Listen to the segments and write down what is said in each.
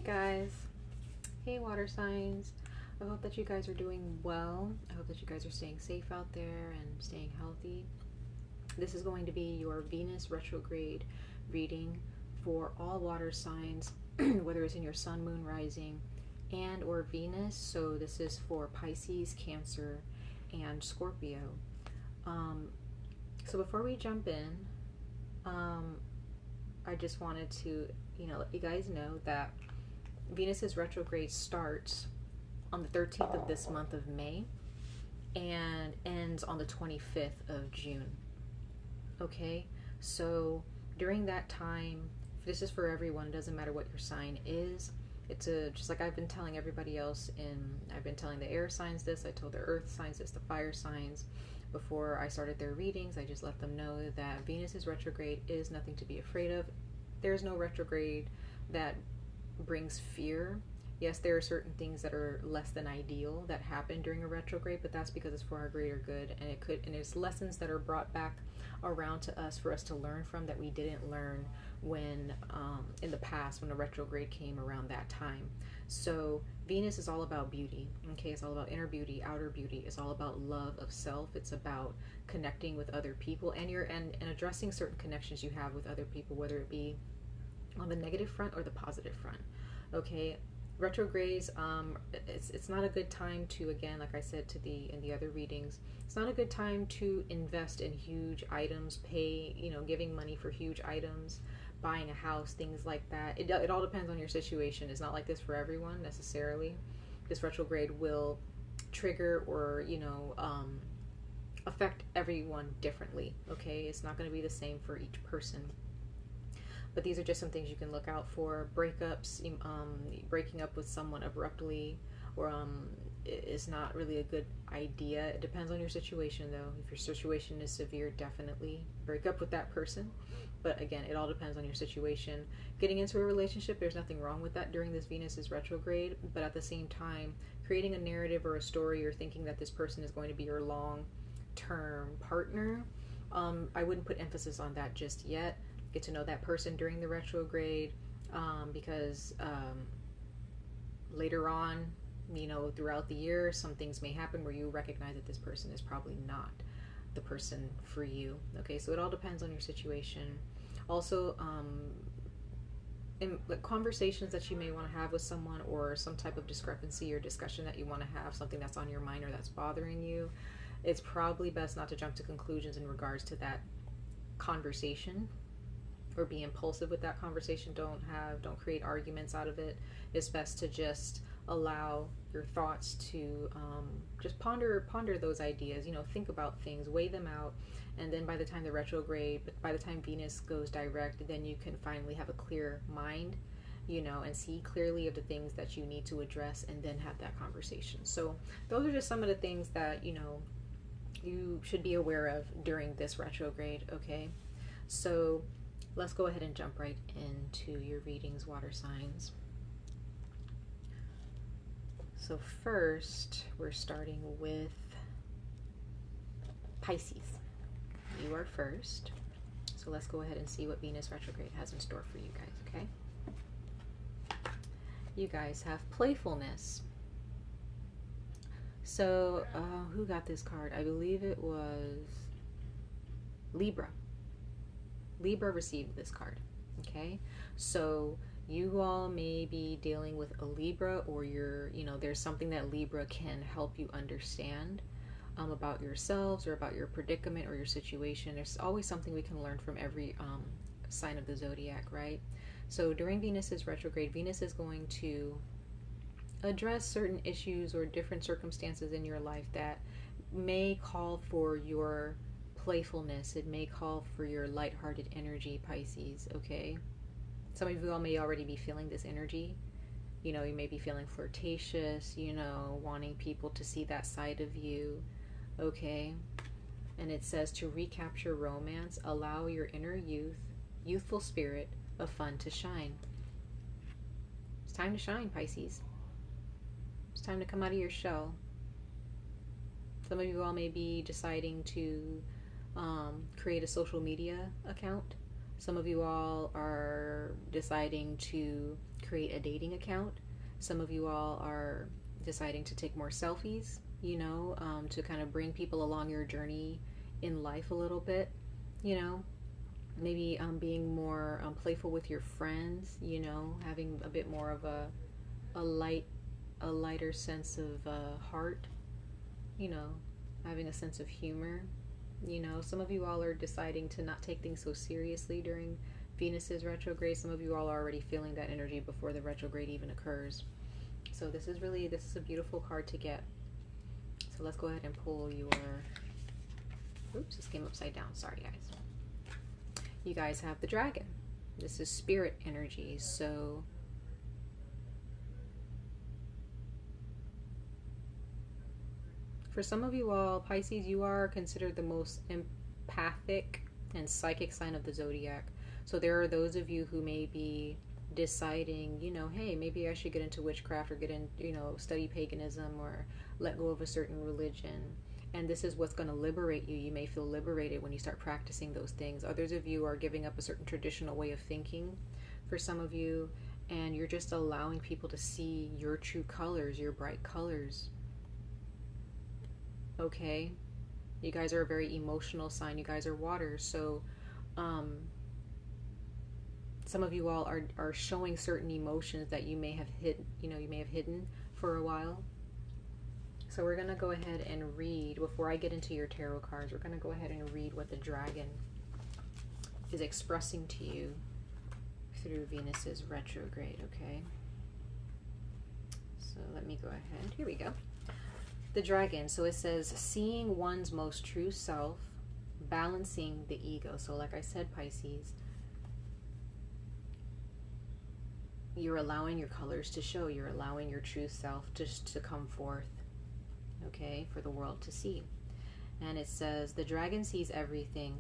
Hey guys, hey water signs. I hope that you guys are doing well. I hope that you guys are staying safe out there and staying healthy. This is going to be your Venus retrograde reading for all water signs, whether it's in your sun, moon, rising, and or Venus. So this is for Pisces, Cancer, and Scorpio. So before we jump in, I just wanted to, let you guys know that Venus's retrograde starts on the 13th of this month of May and ends on the 25th of June. Okay, so during that time, this is for everyone. It doesn't matter what your sign is. It's just like I've been telling everybody else, I've been telling the air signs this, I told the earth signs this, the fire signs. Before I started their readings, I just let them know that Venus's retrograde is nothing to be afraid of. There's no retrograde that brings fear. Yes, there are certain things that are less than ideal that happen during a retrograde, but that's because it's for our greater good, and it's lessons that are brought back around to us for us to learn from that we didn't learn when in the past when a retrograde came around that time. So Venus is all about beauty. Okay, it's all about inner beauty, outer beauty. It's all about love of self. It's about connecting with other people and addressing certain connections you have with other people, whether it be on the negative front or the positive front. Okay, retrogrades, it's not a good time to, again, like I said in the other readings, it's not a good time to invest in huge items, giving money for huge items, buying a house, things like that. It all depends on your situation. It's not like this for everyone necessarily. This retrograde will trigger or affect everyone differently. Okay, it's not going to be the same for each person. But these are just some things you can look out for. Breakups, breaking up with someone abruptly, or is not really a good idea. It depends on your situation, though. If your situation is severe, definitely break up with that person. But again, it all depends on your situation. Getting into a relationship, there's nothing wrong with that during this Venus's retrograde. But at the same time, creating a narrative or a story, or thinking that this person is going to be your long-term partner, I wouldn't put emphasis on that just yet. Get to know that person during the retrograde, because later on, throughout the year, some things may happen where you recognize that this person is probably not the person for you. Okay, so it all depends on your situation. Also, in conversations that you may want to have with someone, or some type of discrepancy or discussion that you want to have, something that's on your mind or that's bothering you, it's probably best not to jump to conclusions in regards to that conversation, or be impulsive with that conversation. Don't create arguments out of it. It's best to just allow your thoughts to just ponder those ideas, think about things, weigh them out, and then by the time Venus goes direct, then you can finally have a clear mind, and see clearly of the things that you need to address, and then have that conversation. So those are just some of the things that you should be aware of during this retrograde. Okay, so let's go ahead and jump right into your readings, water signs. So first, we're starting with Pisces. You are first. So let's go ahead and see what Venus retrograde has in store for you guys, okay? You guys have playfulness. So who got this card? I believe it was Libra. Libra received this card. Okay, so you all may be dealing with a Libra, or there's something that Libra can help you understand about yourselves, or about your predicament or your situation. There's always something we can learn from every sign of the zodiac, right? So during Venus's retrograde, Venus is going to address certain issues or different circumstances in your life that may call for your playfulness. It may call for your lighthearted energy, Pisces. Okay, some of you all may already be feeling this energy. You may be feeling flirtatious, wanting people to see that side of you. Okay, and it says to recapture romance, allow your inner youthful spirit of fun to shine. It's time to shine, Pisces. It's time to come out of your shell. Some of you all may be deciding to create a social media account. Some of you all are deciding to create a dating account. Some of you all are deciding to take more selfies, you know, to kind of bring people along your journey in life a little bit, you know. Maybe being more playful with your friends, you know, having a bit more of a lighter sense of heart, you know, having a sense of humor. You know, some of you all are deciding to not take things so seriously during Venus's retrograde. Some of you all are already feeling that energy before the retrograde even occurs. So this is a beautiful card to get. So let's go ahead and pull your, oops, this came upside down. Sorry, guys. You guys have the dragon. This is spirit energy. So for some of you all, Pisces, you are considered the most empathic and psychic sign of the zodiac. So there are those of you who may be deciding, you know, hey, maybe I should get into witchcraft or get in, you know, study paganism or let go of a certain religion. And this is what's going to liberate you. You may feel liberated when you start practicing those things. Others of you are giving up a certain traditional way of thinking for some of you, and you're just allowing people to see your true colors, your bright colors. Okay? You guys are a very emotional sign. You guys are water. So some of you all are showing certain emotions that you may have hidden for a while. So we're going to go ahead and read, before I get into your tarot cards, we're going to go ahead and read what the dragon is expressing to you through Venus's retrograde, okay? So let me go ahead. Here we go. The dragon. So it says, seeing one's most true self, balancing the ego. So like I said, Pisces, you're allowing your colors to show. You're allowing your true self to come forth. Okay, for the world to see. And it says, the dragon sees everything.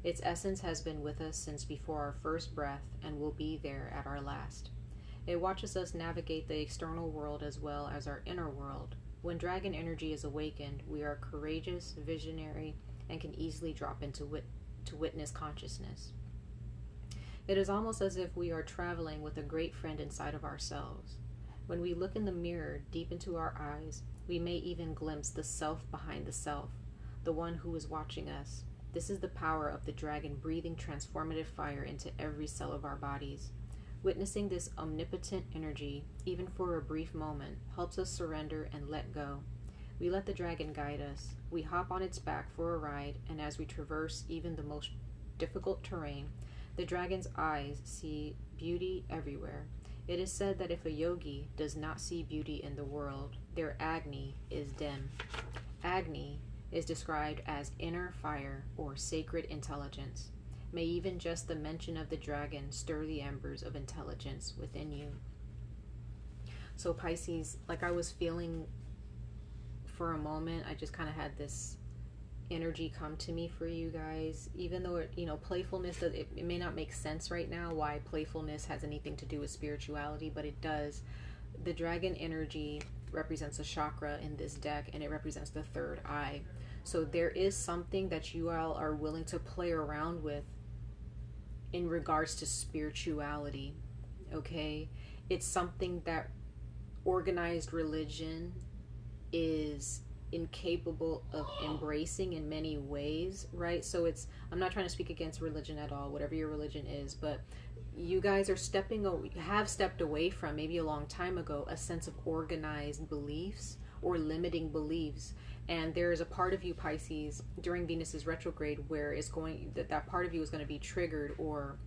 Its essence has been with us since before our first breath and will be there at our last. It watches us navigate the external world as well as our inner world. When dragon energy is awakened, we are courageous, visionary, and can easily drop into witness consciousness. It is almost as if we are traveling with a great friend inside of ourselves. When we look in the mirror deep into our eyes, we may even glimpse the self behind the self, the one who is watching us. This is the power of the dragon breathing transformative fire into every cell of our bodies. Witnessing this omnipotent energy, even for a brief moment, helps us surrender and let go. We let the dragon guide us. We hop on its back for a ride, and as we traverse even the most difficult terrain, the dragon's eyes see beauty everywhere. It is said that if a yogi does not see beauty in the world, their Agni is dim. Agni is described as inner fire or sacred intelligence. May even just the mention of the dragon stir the embers of intelligence within you. So Pisces, like I was feeling for a moment, I just kind of had this energy come to me for you guys. Even though playfulness, it may not make sense right now why playfulness has anything to do with spirituality, but it does. The dragon energy represents a chakra in this deck, and it represents the third eye. So there is something that you all are willing to play around with in regards to spirituality. Okay, it's something that organized religion is incapable of embracing in many ways, right? So I'm not trying to speak against religion at all, whatever your religion is, but you guys are have stepped away from, maybe a long time ago, a sense of organized beliefs or limiting beliefs. And there is a part of you, Pisces, during Venus's retrograde where that part of you is going to be triggered, or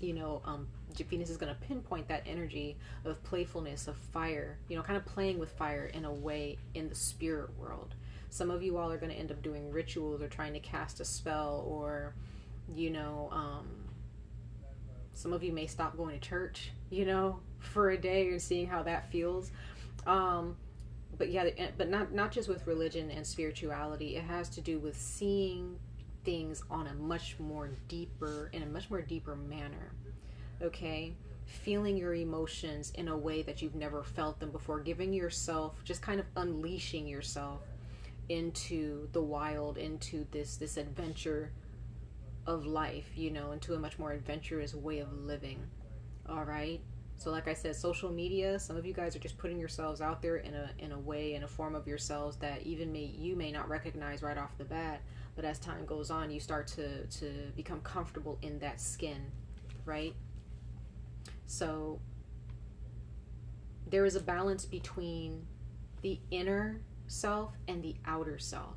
Venus is going to pinpoint that energy of playfulness, of fire, kind of playing with fire in a way in the spirit world. Some of you all are going to end up doing rituals or trying to cast a spell, or, some of you may stop going to church, for a day and seeing how that feels. But not just with religion and spirituality. It has to do with seeing things in a much more deeper manner. Okay, feeling your emotions in a way that you've never felt them before, giving yourself, just kind of unleashing yourself into the wild, into this adventure of life, into a much more adventurous way of living. All right. So like I said, social media, some of you guys are just putting yourselves out there in a way, in a form of yourselves that even you may not recognize right off the bat, but as time goes on, you start to become comfortable in that skin, right? So there is a balance between the inner self and the outer self,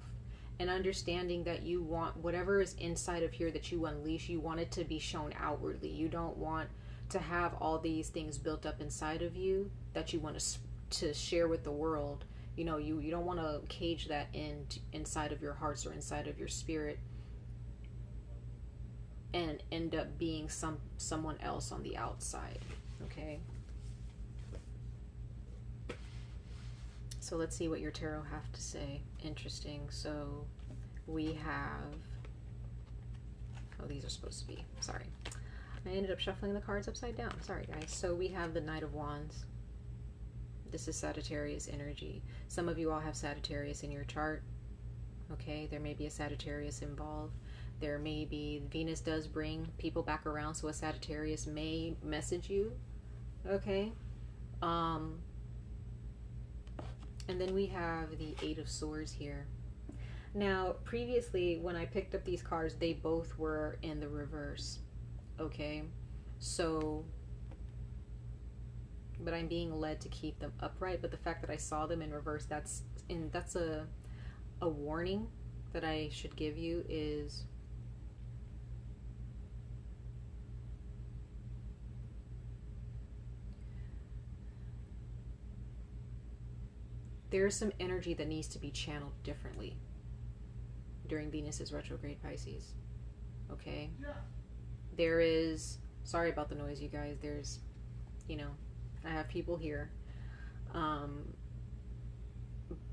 and understanding that you want whatever is inside of here that you unleash, you want it to be shown outwardly. You don't want to have all these things built up inside of you that you want to share with the world. You know, you don't want to cage that inside of your hearts or inside of your spirit and end up being someone else on the outside. Okay, so let's see what your tarot have to say. Interesting. So we have, oh, these are supposed to be, sorry, I ended up shuffling the cards upside down. Sorry, guys. So we have the Knight of Wands. This is Sagittarius energy. Some of you all have Sagittarius in your chart. Okay, there may be a Sagittarius involved. There may be, Venus does bring people back around, so a Sagittarius may message you. Okay. And then we have the Eight of Swords here. Now, previously, when I picked up these cards, they both were in the reverse. Okay, so, but I'm being led to keep them upright. But the fact that I saw them in reverse, that's a warning that I should give you is there's some energy that needs to be channeled differently during Venus's retrograde, Pisces. Okay. Yeah. There is, sorry about the noise, you guys. There's, you know, I have people here.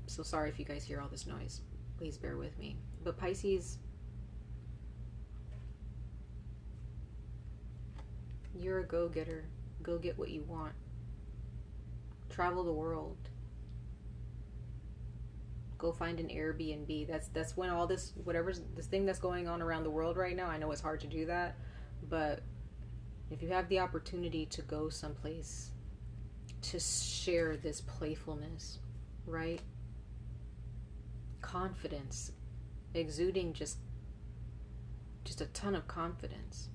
So sorry if you guys hear all this noise. Please bear with me. But Pisces, you're a go-getter. Go get what you want. Travel the world. Go find an Airbnb. That's when all this, whatever's this thing that's going on around the world right now, I know it's hard to do that, but if you have the opportunity to go someplace to share this playfulness, right? Confidence, exuding just a ton of confidence.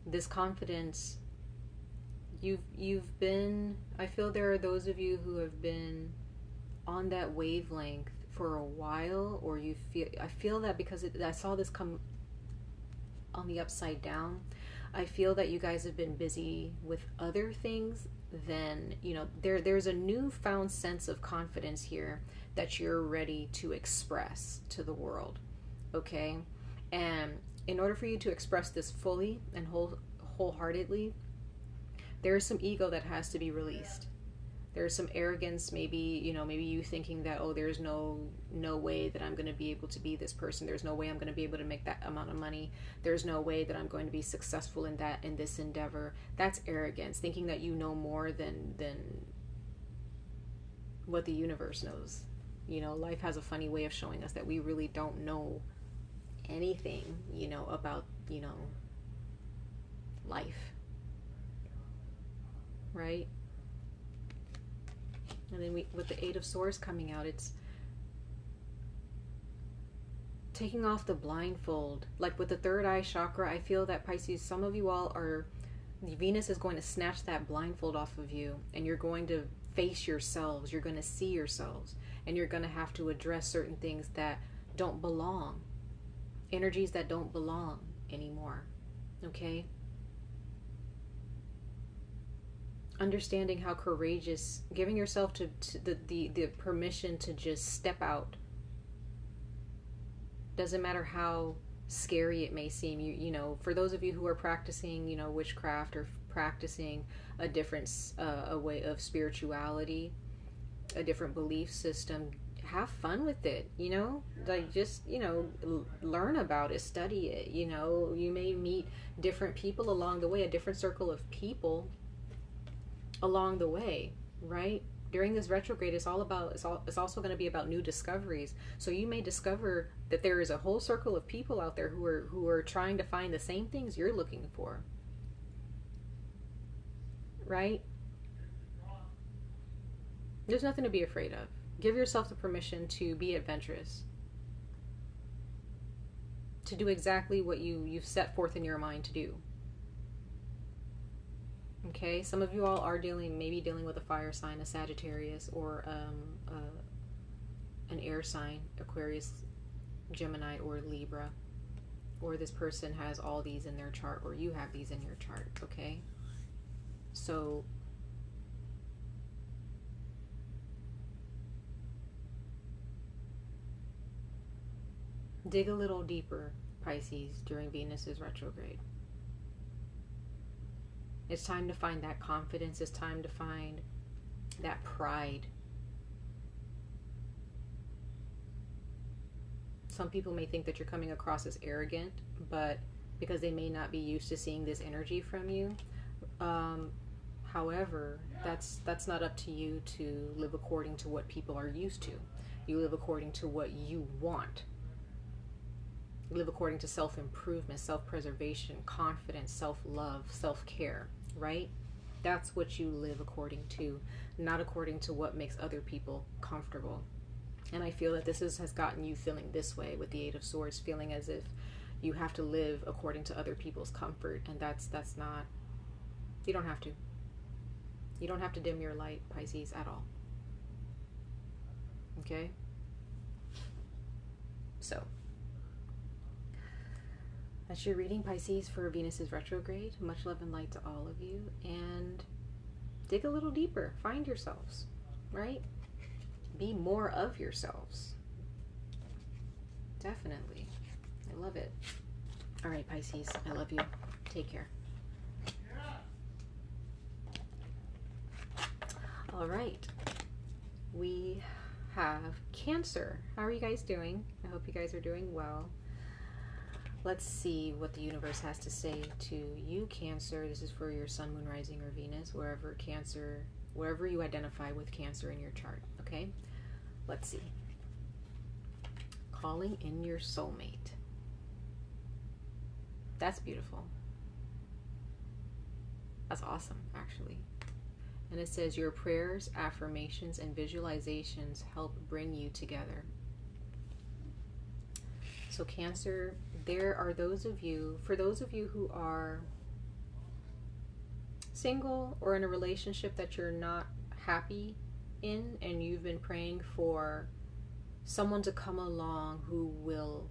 This confidence, you've been, I feel there are those of you who have been on that wavelength for a while, or I feel that because I saw this come on the upside down. I feel that you guys have been busy with other things than, you know, there's a newfound sense of confidence here that you're ready to express to the world. Okay, and in order for you to express this fully and wholeheartedly, there's some ego that has to be released. There's some arrogance, maybe, you know, maybe you thinking that, oh, there's no way that I'm going to be able to be this person. There's no way I'm going to be able to make that amount of money. There's no way that I'm going to be successful in this endeavor. That's arrogance, thinking that you know more than what the universe knows. You know, life has a funny way of showing us that we really don't know anything, you know, about, you know, life. Right? And then with the Eight of Swords coming out, it's taking off the blindfold. Like with the third eye chakra, I feel that Pisces, some of you all are, Venus is going to snatch that blindfold off of you, and you're going to face yourselves. You're going to see yourselves, and you're going to have to address certain things that don't belong, energies that don't belong anymore. Okay? Understanding how courageous, giving yourself to the permission to just step out. Doesn't matter how scary it may seem. You know, for those of you who are practicing, you know, witchcraft or practicing a different a way of spirituality, a different belief system, have fun with it. You know, like just, you know, learn about it, study it. You know, you may meet different people along the way, a different circle of people along the way, right? During this retrograde, it's also going to be about new discoveries. So you may discover that there is a whole circle of people out there who are trying to find the same things you're looking for. right? There's nothing to be afraid of. Give yourself the permission to be adventurous, to do exactly what you've set forth in your mind to do. Okay, some of you all are maybe dealing with a fire sign, a Sagittarius, or an air sign, Aquarius, Gemini, or Libra. Or this person has all these in their chart, or you have these in your chart, okay? So dig a little deeper, Pisces, during Venus's retrograde. It's time to find that confidence. It's time to find that pride. Some people may think that you're coming across as arrogant, but because they may not be used to seeing this energy from you. However, that's not up to you to live according to what people are used to. You live according to what you want. You live according to self-improvement, self-preservation, confidence, self-love, self-care, right? That's what you live according to, not according to what makes other people comfortable. And I feel that this has gotten you feeling this way with the Eight of Swords, feeling as if you have to live according to other people's comfort, and that's not, you don't have to. You don't have to dim your light, Pisces, at all. Okay? So, that's your reading, Pisces, for Venus's retrograde. Much love and light to all of you, and dig a little deeper. Find yourselves, right? Be more of yourselves. Definitely. I love it. All right, Pisces, I love you. Take care. All right. We have Cancer. How are you guys doing? I hope you guys are doing well. Let's see what the universe has to say to you, Cancer. This is for your sun, moon, rising, or Venus, wherever you identify with Cancer in your chart, okay? Let's see. Calling in your soulmate. That's beautiful. That's awesome, actually. And it says, your prayers, affirmations, and visualizations help bring you together. So Cancer, there are those of you, for those of you who are single or in a relationship that you're not happy in, and you've been praying for someone to come along who will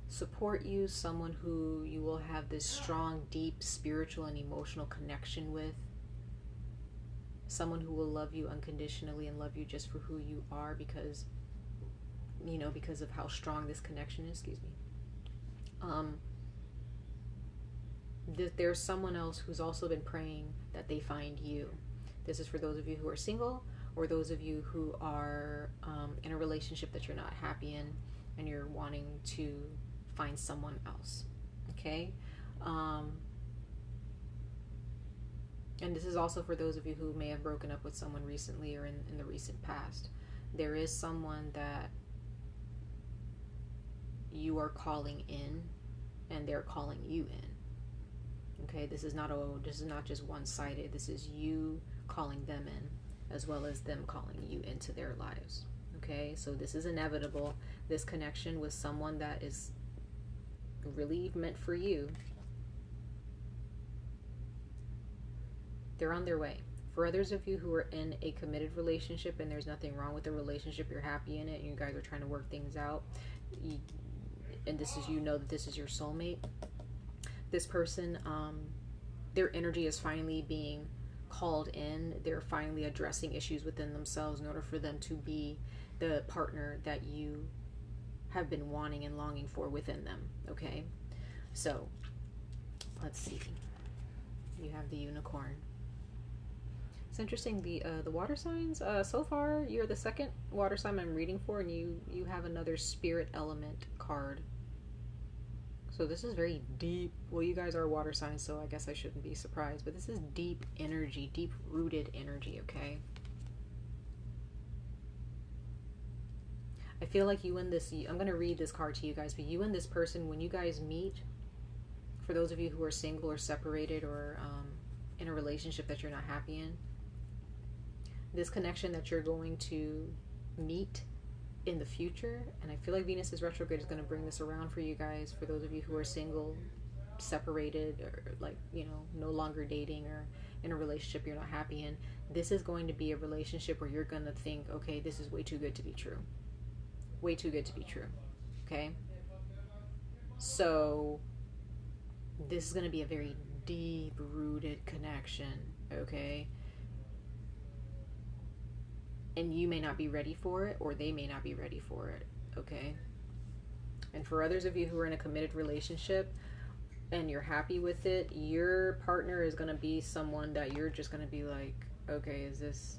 support you, someone who you will have this strong, deep spiritual and emotional connection with, someone who will love you unconditionally and love you just for who you are, because of how strong this connection is. There's someone else who's also been praying that they find you. This is for those of you who are single, or those of you who are in a relationship that you're not happy in, and you're wanting to find someone else. Okay? And this is also for those of you who may have broken up with someone recently or in the recent past. There is someone that you are calling in, and they're calling you in. Okay, this is not just one-sided. This is you calling them in, as well as them calling you into their lives. Okay, so this is inevitable. This connection with someone that is really meant for you, they're on their way. For others of you who are in a committed relationship and there's nothing wrong with the relationship, you're happy in it, and you guys are trying to work things out, and this is, that this is your soulmate. This person, their energy is finally being called in. They're finally addressing issues within themselves in order for them to be the partner that you have been wanting and longing for within them. Okay, so let's see. You have the unicorn. It's interesting, the water signs, so far you're the second water sign I'm reading for, and you have another spirit element card. So this is very deep. Well, you guys are water signs, so I guess I shouldn't be surprised, but this is deep energy, deep rooted energy, okay? I feel like you and this, I'm going to read this card to you guys, but you and this person, when you guys meet, for those of you who are single or separated or in a relationship that you're not happy in. This connection that you're going to meet in the future, and I feel like Venus is retrograde is going to bring this around for you guys, for those of you who are single, separated, or like, you know, no longer dating, or in a relationship you're not happy in. This is going to be a relationship where you're going to think, okay, this is way too good to be true. Way too good to be true. Okay? So this is going to be a very deep-rooted connection, okay? And you may not be ready for it, or they may not be ready for it, okay? And for others of you who are in a committed relationship and you're happy with it, your partner is going to be someone that you're just going to be like, okay, is this,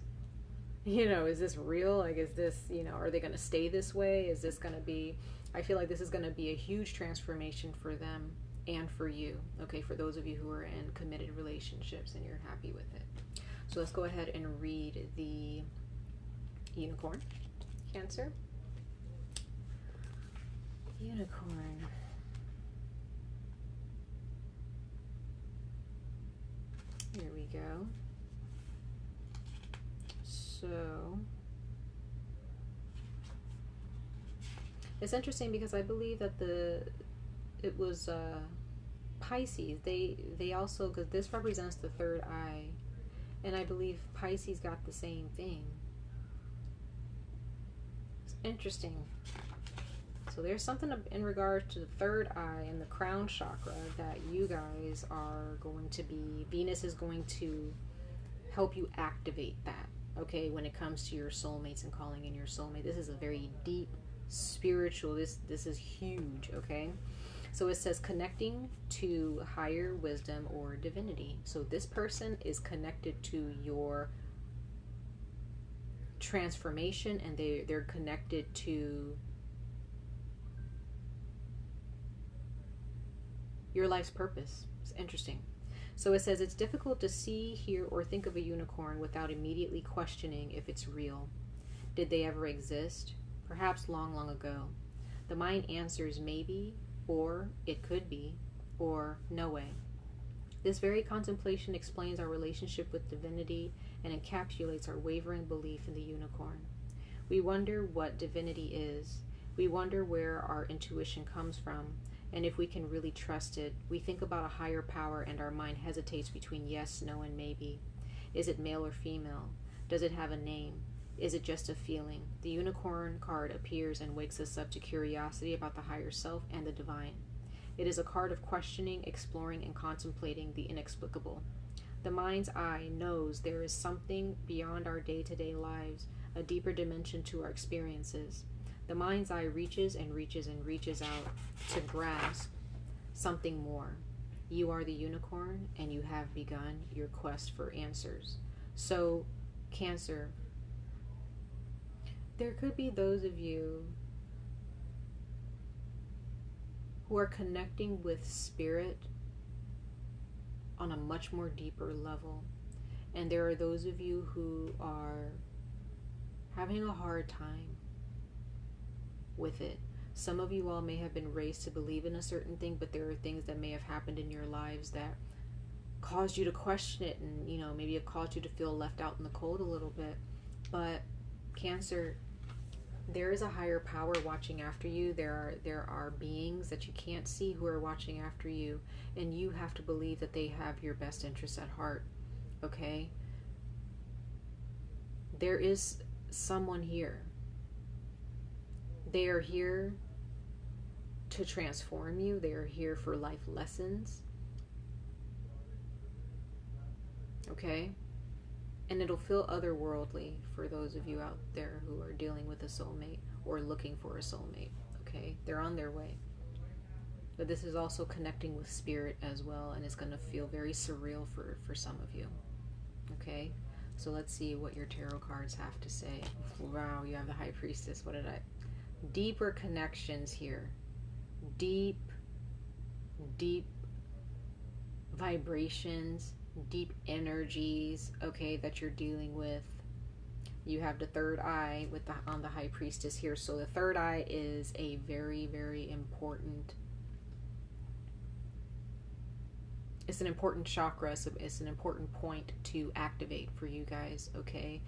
you know, is this real? Like, is this, you know, are they going to stay this way? Is this going to be, I feel like this is going to be a huge transformation for them and for you, okay, for those of you who are in committed relationships and you're happy with it. So let's go ahead and read the unicorn, Cancer. Unicorn. Here we go. So it's interesting because I believe that it was Pisces. They also, because this represents the third eye, and I believe Pisces got the same thing. It's interesting. So there's something in regards to the third eye and the crown chakra that you guys are going to be, Venus is going to help you activate that, okay, when it comes to your soulmates and calling in your soulmate. This is a very deep spiritual, this is huge, okay? So it says connecting to higher wisdom or divinity. So this person is connected to your transformation, and they're connected to your life's purpose. It's interesting. So it says it's difficult to see, hear, or think of a unicorn without immediately questioning if it's real. Did they ever exist? Perhaps long, long ago. The mind answers maybe, or it could be, or no way. This very contemplation explains our relationship with divinity and encapsulates our wavering belief in the unicorn. We wonder what divinity is. We wonder where our intuition comes from, and if we can really trust it. We think about a higher power and our mind hesitates between yes, no, and maybe. Is it male or female? Does it have a name? Is it just a feeling? The unicorn card appears and wakes us up to curiosity about the higher self and the divine. It is a card of questioning, exploring, and contemplating the inexplicable. The mind's eye knows there is something beyond our day-to-day lives, a deeper dimension to our experiences. The mind's eye reaches and reaches and reaches out to grasp something more. You are the unicorn, and you have begun your quest for answers. So, Cancer, there could be those of you who are connecting with spirit on a much more deeper level. And there are those of you who are having a hard time with it. Some of you all may have been raised to believe in a certain thing, but there are things that may have happened in your lives that caused you to question it, and you know, maybe it caused you to feel left out in the cold a little bit. But Cancer, there is a higher power watching after you. There are beings that you can't see who are watching after you, and you have to believe that they have your best interests at heart, okay? There is someone here. They are here to transform you. They are here for life lessons. Okay? And it'll feel otherworldly for those of you out there who are dealing with a soulmate or looking for a soulmate. Okay? They're on their way. But this is also connecting with spirit as well, and it's going to feel very surreal for some of you. Okay? So let's see what your tarot cards have to say. Wow, you have the High Priestess. What did I... Deeper connections here. Deep vibrations, deep energies, okay, that you're dealing with. You have the third eye with on the High Priestess here. So the third eye is a very, very important, It's an important chakra, so it's an important point to activate for you guys, okay?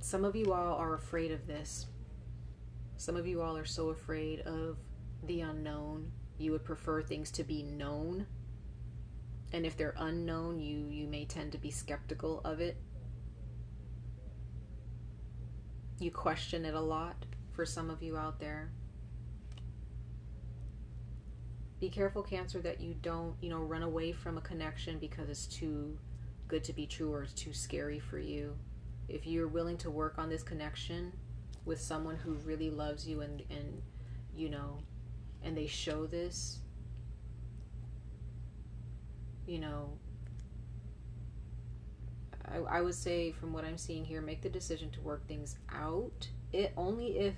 Some of you all are afraid of this. Some of you all are so afraid of the unknown. You would prefer things to be known. And if they're unknown, you may tend to be skeptical of it. You question it a lot for some of you out there. Be careful, Cancer, that you don't, run away from a connection because it's too good to be true or it's too scary for you. If you're willing to work on this connection with someone who really loves you and they show this, I would say, from what I'm seeing here, make the decision to work things out. Only if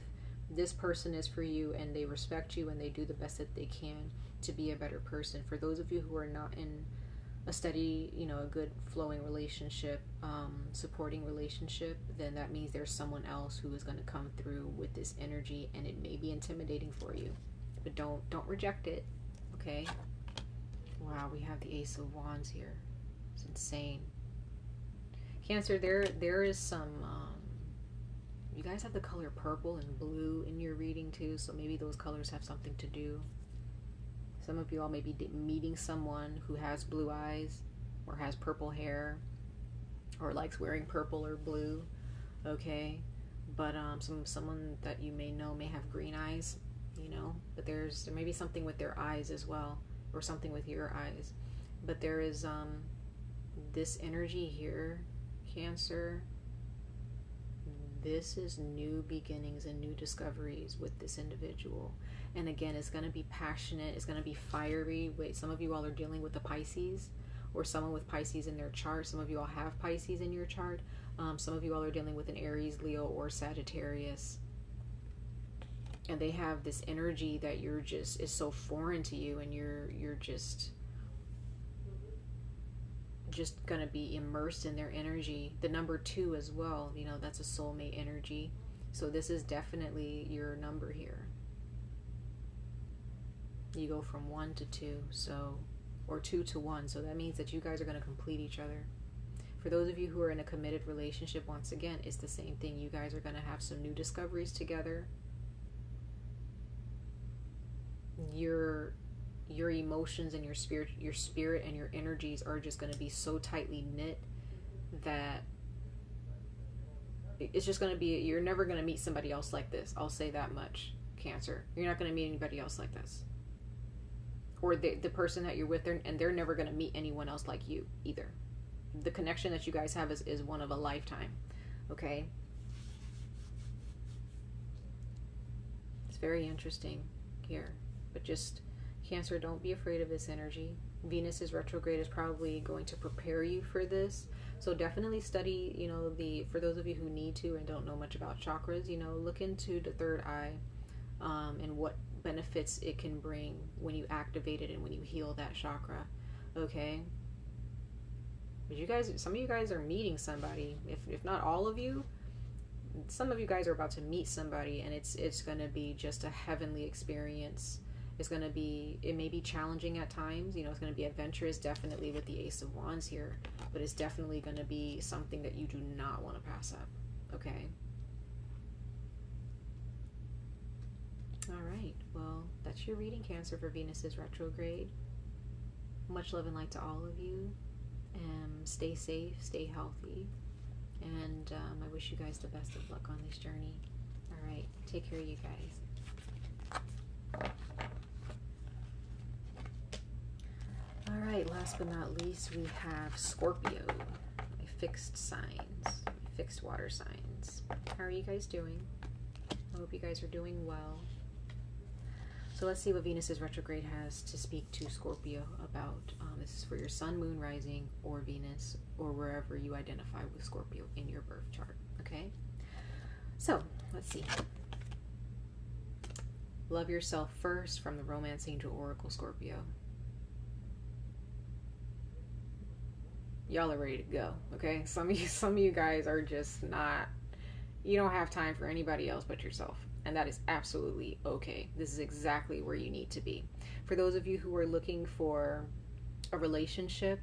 this person is for you and they respect you and they do the best that they can to be a better person. For those of you who are not in a steady, a good flowing relationship, supporting relationship, then that means there's someone else who is going to come through with this energy, and it may be intimidating for you, but don't reject it, okay? Wow, we have the Ace of Wands here. It's insane. Cancer, there is some, you guys have the color purple and blue in your reading too, so maybe those colors have something to do. Some of you all may be meeting someone who has blue eyes or has purple hair or likes wearing purple or blue, okay? But someone that you may know may have green eyes, but there may be something with their eyes as well, or something with your eyes. But there is this energy here, Cancer. This is new beginnings and new discoveries with this individual. And again, it's going to be passionate. It's going to be fiery. Wait, some of you all are dealing with a Pisces or someone with Pisces in their chart. Some of you all have Pisces in your chart. Some of you all are dealing with an Aries, Leo, or Sagittarius. And they have this energy that is so foreign to you, and you're just going to be immersed in their energy. The number 2 as well, that's a soulmate energy. So this is definitely your number here. You go from 1 to 2, or 2 to 1. So that means that you guys are going to complete each other. For those of you who are in a committed relationship, once again, it's the same thing. You guys are going to have some new discoveries together. Your emotions and your spirit and your energies are just going to be so tightly knit that it's just going to be, you're never going to meet somebody else like this. I'll say that much, Cancer. You're not going to meet anybody else like this. Or the person that you're with, and they're never going to meet anyone else like you either. The connection that you guys have is one of a lifetime, okay? It's very interesting here, but just, Cancer, don't be afraid of this energy. Venus's retrograde is probably going to prepare you for this. So definitely study, for those of you who need to and don't know much about chakras, look into the third eye, and what benefits it can bring when you activate it and when you heal that chakra, okay? But some of you guys are meeting somebody. If not all of you, some of you guys are about to meet somebody, and it's going to be just a heavenly experience. It may be challenging at times, it's going to be adventurous, definitely with the Ace of Wands here, but it's definitely going to be something that you do not want to pass up, okay? All right, well, that's your reading, Cancer, for Venus's retrograde. Much love and light to all of you. Stay safe, stay healthy, and I wish you guys the best of luck on this journey. All right, take care, you guys. All right, last but not least, we have Scorpio, fixed signs, fixed water signs. How are you guys doing? I hope you guys are doing well. So let's see what Venus's retrograde has to speak to Scorpio about. This is for your sun, moon, rising, or Venus, or wherever you identify with Scorpio in your birth chart, okay? So let's see. Love yourself first, from the Romance Angel Oracle, Scorpio. Y'all are ready to go, okay? Some of you guys are just not, you don't have time for anybody else but yourself. And that is absolutely okay. This is exactly where you need to be. For those of you who are looking for a relationship,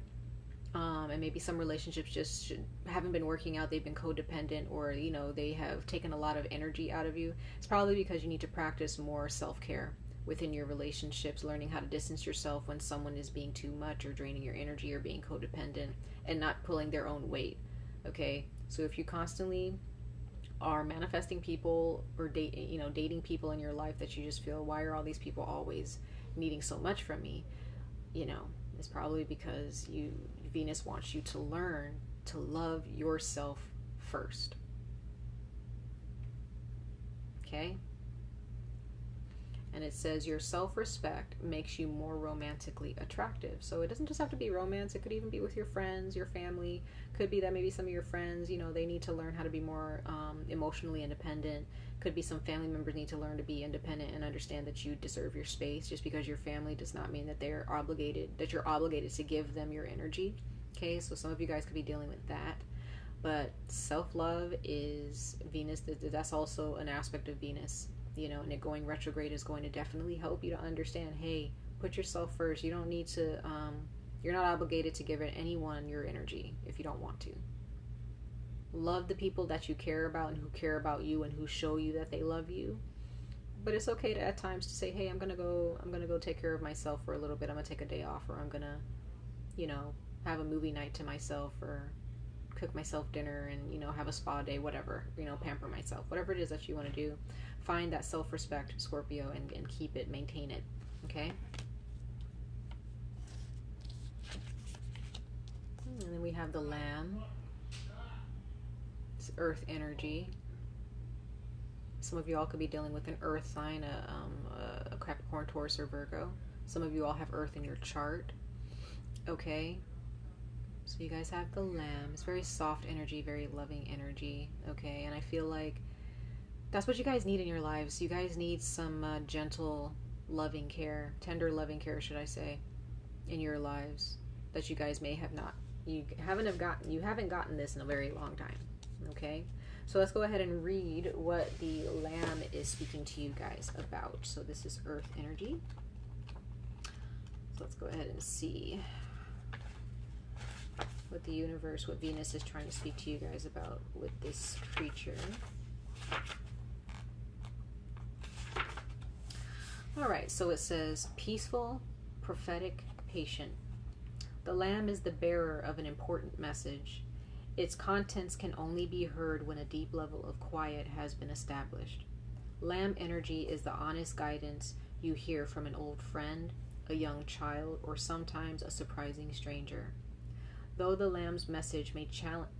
and maybe some relationships just haven't been working out, they've been codependent, or you know, they have taken a lot of energy out of you, it's probably because you need to practice more self-care within your relationships, learning how to distance yourself when someone is being too much or draining your energy or being codependent and not pulling their own weight. Okay, so if you constantly are manifesting people or dating people in your life that you just feel, why are all these people always needing so much from me, you know, it's probably because Venus wants you to learn to love yourself first. Okay? And it says your self-respect makes you more romantically attractive. So it doesn't just have to be romance. It could even be with your friends, your family. Could be that maybe some of your friends, you know, they need to learn how to be more emotionally independent. Could be some family members need to learn to be independent and understand that you deserve your space. Just because your family does not mean that they're obligated, that you're obligated to give them your energy. Okay, so some of you guys could be dealing with that. But self-love is Venus. That's also an aspect of Venus. You know, and it going retrograde is going to definitely help you to understand, hey, put yourself first. You don't need to, you're not obligated to give anyone your energy if you don't want to. Love the people that you care about and who care about you and who show you that they love you. But it's okay to at times to say, hey, I'm gonna go take care of myself for a little bit. I'm gonna take a day off, or I'm gonna, you know, have a movie night to myself, or cook myself dinner and, you know, have a spa day, whatever, you know, pamper myself, whatever it is that you want to do. Find that self-respect, Scorpio, and keep it, maintain it. Okay? And then we have the Lamb. It's earth energy. Some of you all could be dealing with an earth sign, a Capricorn, Taurus, or Virgo. Some of you all have earth in your chart. Okay? So you guys have the Lamb. It's very soft energy, very loving energy. Okay? And I feel like that's what you guys need in your lives. You guys need some gentle, loving care, tender, loving care, should I say, in your lives that you guys may have not. You haven't gotten this in a very long time. Okay, so let's go ahead and read what the Lamb is speaking to you guys about. So this is Earth energy. So let's go ahead and see what the universe, what Venus is trying to speak to you guys about with this creature. Alright, so it says, peaceful, prophetic, patient. The Lamb is the bearer of an important message. Its contents can only be heard when a deep level of quiet has been established. Lamb energy is the honest guidance you hear from an old friend, a young child, or sometimes a surprising stranger. Though the Lamb's message may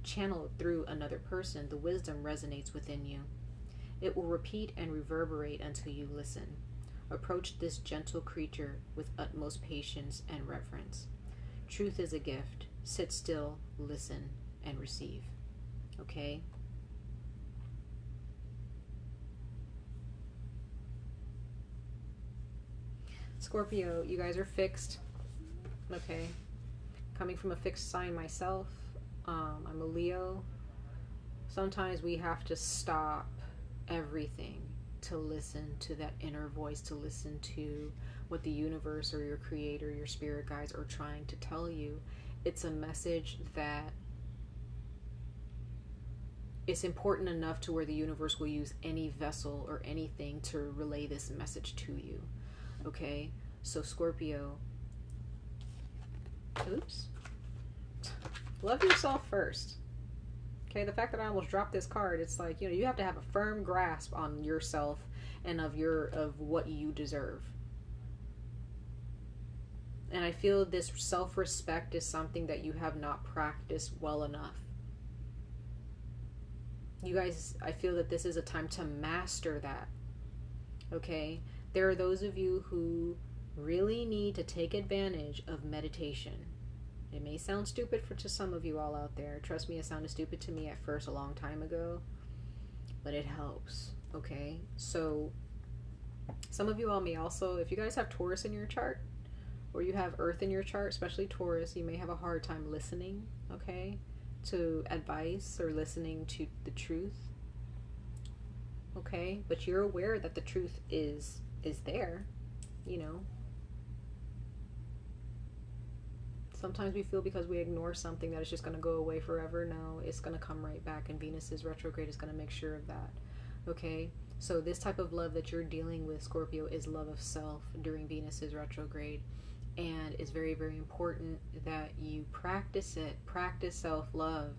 channel through another person, the wisdom resonates within you. It will repeat and reverberate until you listen. Approach this gentle creature with utmost patience and reverence. Truth is a gift. Sit still, listen, and receive. Okay? Scorpio, you guys are fixed. Okay? Coming from a fixed sign myself, I'm a Leo. Sometimes we have to stop everything to listen to that inner voice, to listen to what the universe or your creator, your spirit guides are trying to tell you. It's a message that it's important enough to where the universe will use any vessel or anything to relay this message to you. Okay? So Scorpio, oops. Love yourself first. Okay, the fact that I almost dropped this card, it's like, you know, you have to have a firm grasp on yourself and of what you deserve. And I feel this self-respect is something that you have not practiced well enough. You guys, I feel that this is a time to master that. Okay? There are those of you who really need to take advantage of meditation. It may sound stupid to some of you all out there. Trust me, it sounded stupid to me at first a long time ago. But it helps. Okay? So, some of you all may also, if you guys have Taurus in your chart, or you have Earth in your chart, especially Taurus, you may have a hard time listening, okay, to advice or listening to the truth. Okay? But you're aware that the truth is there, you know. Sometimes we feel because we ignore something that it's just going to go away forever. No, it's going to come right back, and Venus's retrograde is going to make sure of that. Okay? So this type of love that you're dealing with, Scorpio, is love of self during Venus's retrograde. And it's very, very important that you practice it. Practice self-love.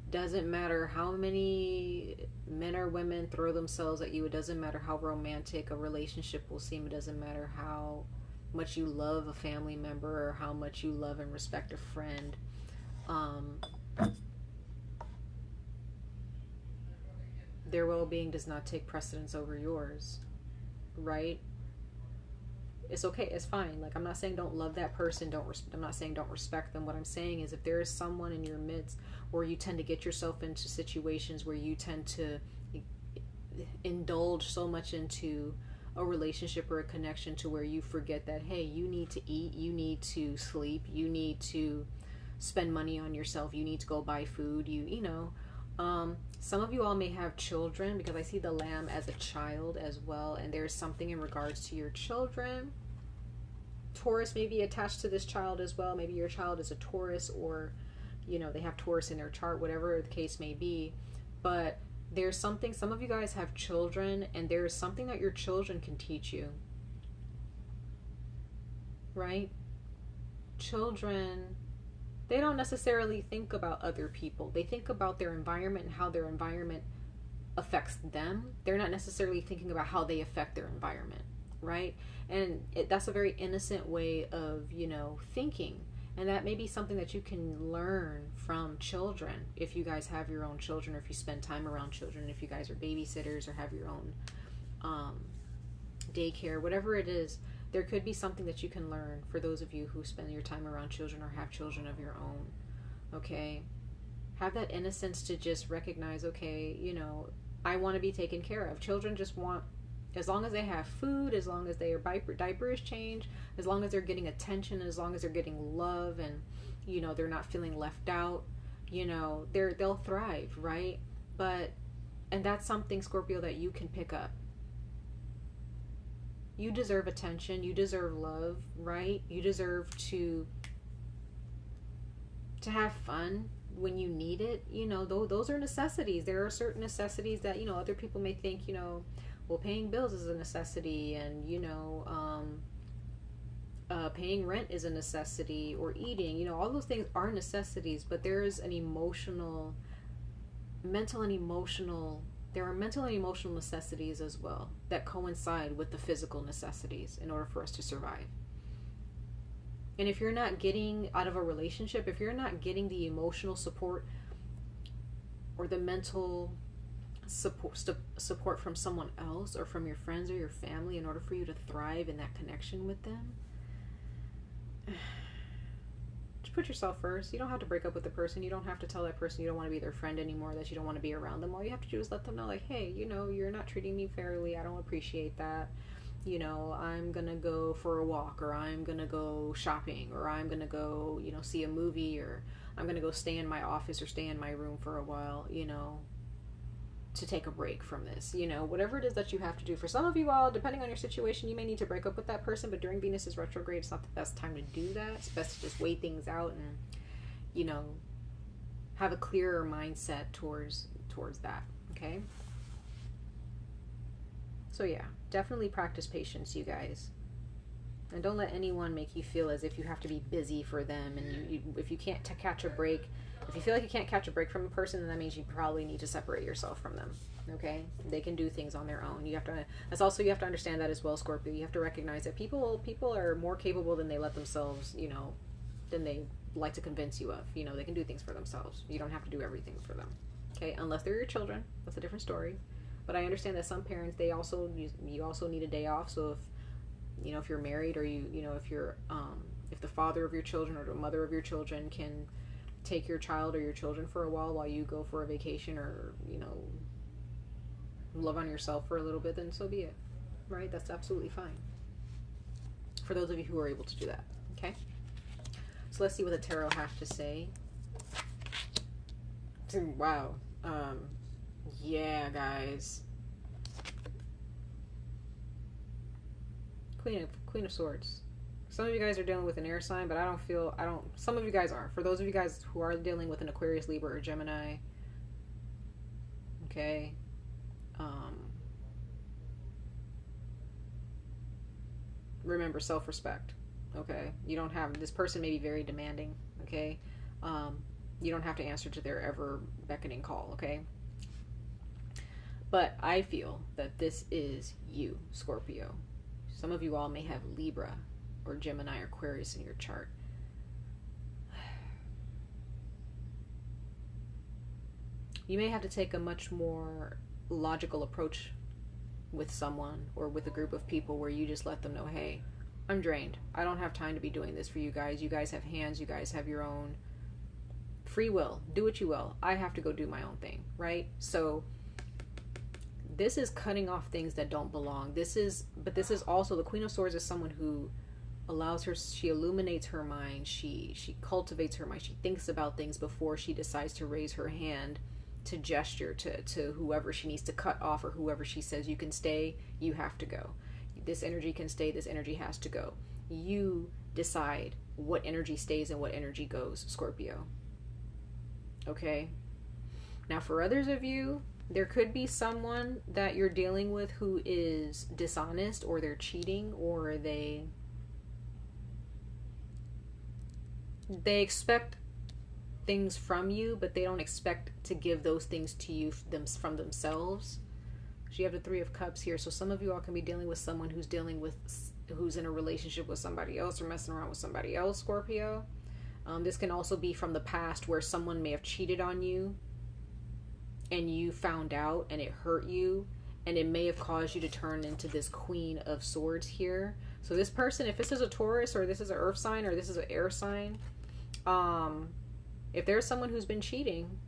Doesn't matter how many men or women throw themselves at you. It doesn't matter how romantic a relationship will seem. It doesn't matter how much you love a family member or how much you love and respect a friend. Their well-being does not take precedence over yours, right? It's okay. It's fine. Like, I'm not saying don't love that person. I'm not saying don't respect them. What I'm saying is, if there is someone in your midst where you tend to get yourself into situations where you tend to indulge so much into a relationship or a connection to where you forget that, hey, you need to eat, you need to sleep, you need to spend money on yourself, you need to go buy food, some of you all may have children, because I see the lamb as a child as well, and there's something in regards to your children. Taurus may be attached to this child as well. Maybe your child is a Taurus, or they have Taurus in their chart, whatever the case may be. But there's something, some of you guys have children, and there's something that your children can teach you, right? Children, they don't necessarily think about other people. They think about their environment and how their environment affects them. They're not necessarily thinking about how they affect their environment, right? And that's a very innocent way of, thinking. And that may be something that you can learn from children, if you guys have your own children, or if you spend time around children, if you guys are babysitters or have your own daycare, whatever it is. There could be something that you can learn for those of you who spend your time around children or have children of your own. Okay? Have that innocence to just recognize, okay, I want to be taken care of. Children just want, as long as they have food, as long as their diaper is changed, as long as they're getting attention, as long as they're getting love, and, they're not feeling left out, they'll thrive, right? And that's something, Scorpio, that you can pick up. You deserve attention. You deserve love, right? You deserve to have fun when you need it. Those are necessities. There are certain necessities that, other people may think, well, paying bills is a necessity, and, paying rent is a necessity, or eating, all those things are necessities, but there is an emotional, mental and emotional, there are mental and emotional necessities as well that coincide with the physical necessities in order for us to survive. And if you're not getting out of a relationship, if you're not getting the emotional support or the mental support from someone else, or from your friends or your family, in order for you to thrive in that connection with them, just put yourself first. You don't have to break up with the person. You don't have to tell that person you don't want to be their friend anymore, that you don't want to be around them. All you have to do is let them know, like, hey, you're not treating me fairly. I don't appreciate that. I'm gonna go for a walk, or I'm gonna go shopping, or I'm gonna go, see a movie, or I'm gonna go stay in my office or stay in my room for a while, to take a break from this, whatever it is that you have to do. For some of you all, depending on your situation, you may need to break up with that person, but during Venus's retrograde, it's not the best time to do that. It's best to just wait things out and, have a clearer mindset towards that, okay? So yeah, definitely practice patience, you guys. And don't let anyone make you feel as if you have to be busy for them, and if you can't catch a break, if you feel like you can't catch a break from a person, then that means you probably need to separate yourself from them, okay? They can do things on their own. You have to understand that as well, Scorpio. You have to recognize that people are more capable than they let themselves, than they like to convince you of. They can do things for themselves. You don't have to do everything for them, okay? Unless they're your children. That's a different story. But I understand that some parents, you also need a day off. So if you're married, or if the father of your children or the mother of your children can take your child or your children for a while you go for a vacation, or love on yourself for a little bit, then so be it, right? That's absolutely fine for those of you who are able to do that. Okay, so let's see what the tarot have to say. Wow. Yeah, guys. Queen of Swords. Some of you guys are dealing with an air sign, but some of you guys are. For those of you guys who are dealing with an Aquarius, Libra, or Gemini, okay, remember self-respect, okay? You don't have, this person may be very demanding, okay? You don't have to answer to their ever beckoning call, okay? But I feel that this is you, Scorpio. Some of you all may have Libra or Gemini or Aquarius in your chart. You may have to take a much more logical approach with someone or with a group of people where you just let them know, hey, I'm drained. I don't have time to be doing this for you guys. You guys have hands. You guys have your own free will. Do what you will. I have to go do my own thing, right? So this is cutting off things that don't belong. This is also, the Queen of Swords is someone who allows her, she illuminates her mind. She cultivates her mind. She thinks about things before she decides to raise her hand to gesture to whoever she needs to cut off, or whoever she says you can stay, you have to go. This energy can stay, this energy has to go. You decide what energy stays and what energy goes, Scorpio. Okay? Now for others of you, there could be someone that you're dealing with who is dishonest, or they're cheating, or they expect things from you, but they don't expect to give those things to you from themselves. So you have the Three of Cups here. So some of you all can be dealing with someone who's in a relationship with somebody else, or messing around with somebody else, Scorpio. This can also be from the past, where someone may have cheated on you and you found out and it hurt you, and it may have caused you to turn into this Queen of Swords here. So this person, if this is a Taurus, or this is an earth sign, or this is an air sign, if there's someone who's been cheating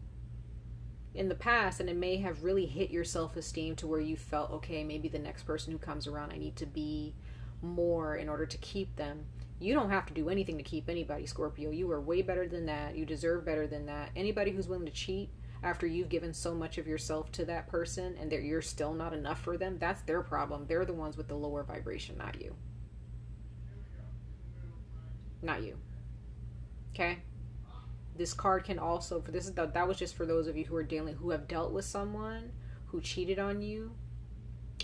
in the past, and it may have really hit your self-esteem to where you felt, okay, maybe the next person who comes around, I need to be more in order to keep them. You don't have to do anything to keep anybody, Scorpio. You are way better than that. You deserve better than that. Anybody who's willing to cheat after you've given so much of yourself to that person, and you're still not enough for them, that's their problem. They're the ones with the lower vibration, not you. Not you. Okay? This card can also, that was just for those of you who have dealt with someone who cheated on you,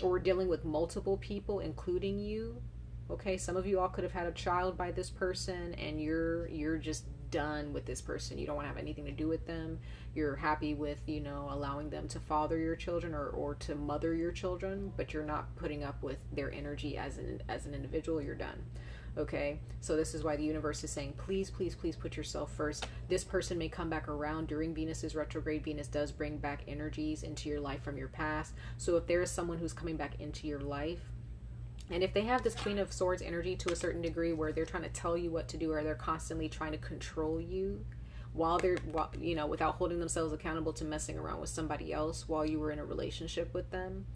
or dealing with multiple people, including you. Okay, some of you all could have had a child by this person, and you're just done with this person. You don't want to have anything to do with them. You're happy with, allowing them to father your children, or to mother your children, but you're not putting up with their energy as an individual. You're done. Okay, so this is why the universe is saying, please, please, please put yourself first. This person may come back around during Venus's retrograde. Venus does bring back energies into your life from your past. So if there is someone who's coming back into your life, and if they have this Queen of Swords energy to a certain degree, where they're trying to tell you what to do, or they're constantly trying to control you, without holding themselves accountable to messing around with somebody else while you were in a relationship with them,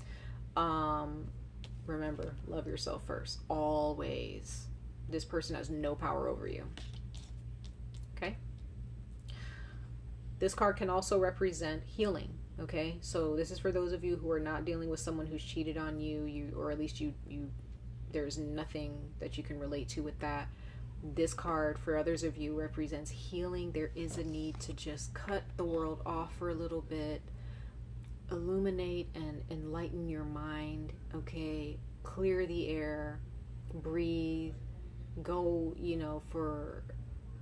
remember, love yourself first, always. This person has no power over you. Okay? This card can also represent healing. Okay? So this is for those of you who are not dealing with someone who's cheated on you, or at least there's nothing that you can relate to with that. This card, for others of you, represents healing. There is a need to just cut the world off for a little bit, illuminate and enlighten your mind. Okay? Clear the air, breathe, go, for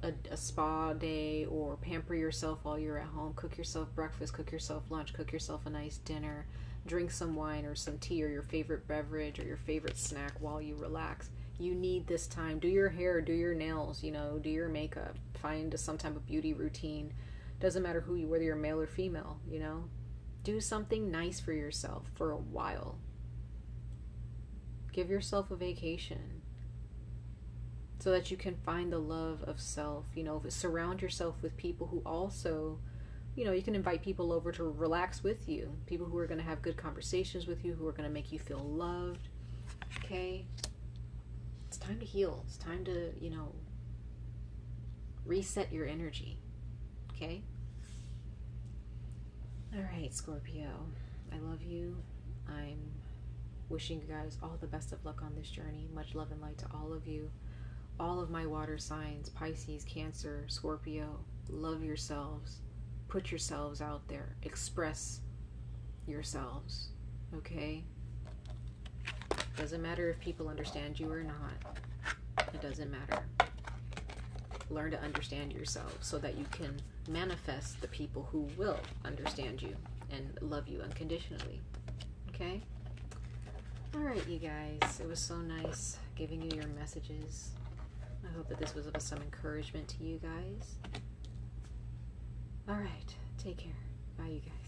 a spa day, or pamper yourself while you're at home. Cook yourself breakfast, cook yourself lunch, cook yourself a nice dinner, drink some wine or some tea, or your favorite beverage, or your favorite snack while you relax. You need this time. Do your hair, do your nails, do your makeup, find some type of beauty routine. Doesn't matter whether you're male or female, do something nice for yourself for a while. Give yourself a vacation, so that you can find the love of self. Surround yourself with people who also, you can invite people over to relax with you. People who are going to have good conversations with you, who are going to make you feel loved. Okay? It's time to heal. It's time to, reset your energy. Okay? All right, Scorpio. I love you. I'm wishing you guys all the best of luck on this journey. Much love and light to all of you. all of my water signs, Pisces, Cancer, Scorpio, love yourselves. Put yourselves out there. Express yourselves. Okay? Doesn't matter if people understand you or not. It doesn't matter. Learn to understand yourself so that you can manifest the people who will understand you and love you unconditionally. Okay? Alright, you guys. It was so nice giving you your messages. I hope that this was of some encouragement to you guys. Alright. Take care. Bye, you guys.